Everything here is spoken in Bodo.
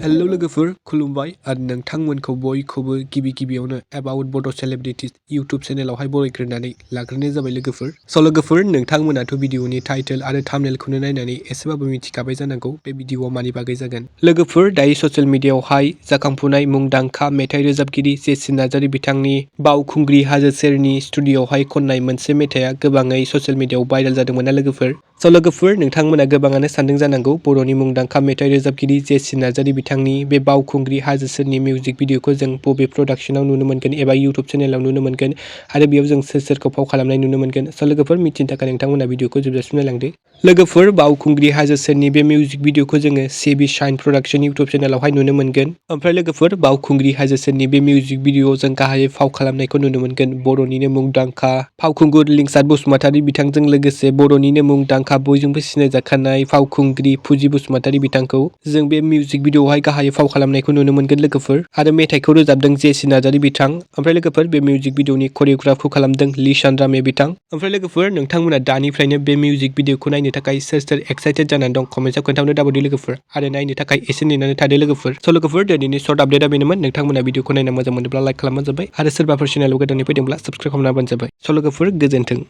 हेलो लोगोफोर खुलुमबाय आरो नोंथांमोनखौ बयखौबो गिबियावनो एबाउट बड' सेलिब्रिटिज इउट्युब चेनेलावहाय बरायग्रोनानै लाग्रोनाय जाबाय लोगोफोर। स' लोगोफोर नोंथांमोनाथ' भिडिअनि टाइटेल आरो थाम्बनेलखौनो नायनानै एसेबाबो मिथिखाबाय जानांगौ बे भिडिअआ मानि बागै जागोन। लोगोफोर दायो ससियेल मिडियायावहाय जाखांफुनाय मुंदांखा मेथाइ रोजाबगिरि जेसि नार्जारी बिथांनि बावखुंग्रि हाजो सेरनि स्टुडिअ'आवहाय खननाय मोनसे मेथाइआ गोबाङै ससियेल मिडियायाव भाइरेल जादोंमोन ना लोगोफोर। स' लोगोफोर नोंथांमोना गोबाङानो सानदों जानांगौ बर'नि मुंदांखा मेथाइ रोजाबगिरि जेसि नार्जारी बिथांनि बे बावखुंग्रि हाजो सेरनि मिउजिक भिडिअखौ जों बबे प्रडाक्शनाव नुनो मोनगोन एबा इउट्युब चेनेलाव नुनो मोनगोन आरो बेयाव जों सोरखौ फाव खालामनाय नुनो मोनगोन। स' लोगोफोर मिथिनो थाखाय नोंथांमोना भिडिअखौ जोबजासिम नायलांदो। लोगोफोर बावखुंग्रि हाजो सेरनि बे मिउजिक भिडिअखौ जोङो सेबि शाइन प्रडाक्शन इउट्युब चेनेलावहाय नुनो मोनगोन। ओमफ्राय लोगोफोर बावखुंग्रि हाजो सेरनि बे मिउजिक भिडिअआव जों गाहायै फाव खालामनायखौ नुनो मोनगोन बर'निनो मुंदांखा फावखुंगुर लिंसार बसुमतारी बिथांजों लोगोसे बर'निनो मुंदांखा बयजोंबो सिनायजाखानाय फावखुंग्रि फुजि बसुमतारी बिथांखौ जों बे मिउजिक भिडिअआवहाय गाहायै फाव खालामनायखौ नुनो मोनगोन लोगोफोर आरो मेथाइखौ रोजाबदों जेसि नार्जारी बिथां। ओमफ्राय लोगोफोर बे मिउजिक भिडिअनि करिय'ग्राफखौ खालामदों लिंसार बिथां। ओमफ्राय लोगोफोर नोंथांमोना दानिफ्रायनो बे मिउजिक भिडिअखौ नायनो थाखाय सोर एक्साइटेड जानानै दं कमेन्टआव खोन्थाहरनो दाबावदो लोगोफोर आरो नायनो थाखाय एसे नेनानै थादो लोगोफोर। स' लोगोफोर दिनैनि सर्ट आपडेटआ बेनोमोन। नोंथांमोना भिडिअखौ नायनो मोजां मोनोब्ला लाइक खालामबानो जाबाय आरो सोरबाफोर चेनेलाव गोदानै फैदोंब्ला साबस्क्राइब खालामना होबानो जाबाय। स' लोगोफोर गोजोन्थों।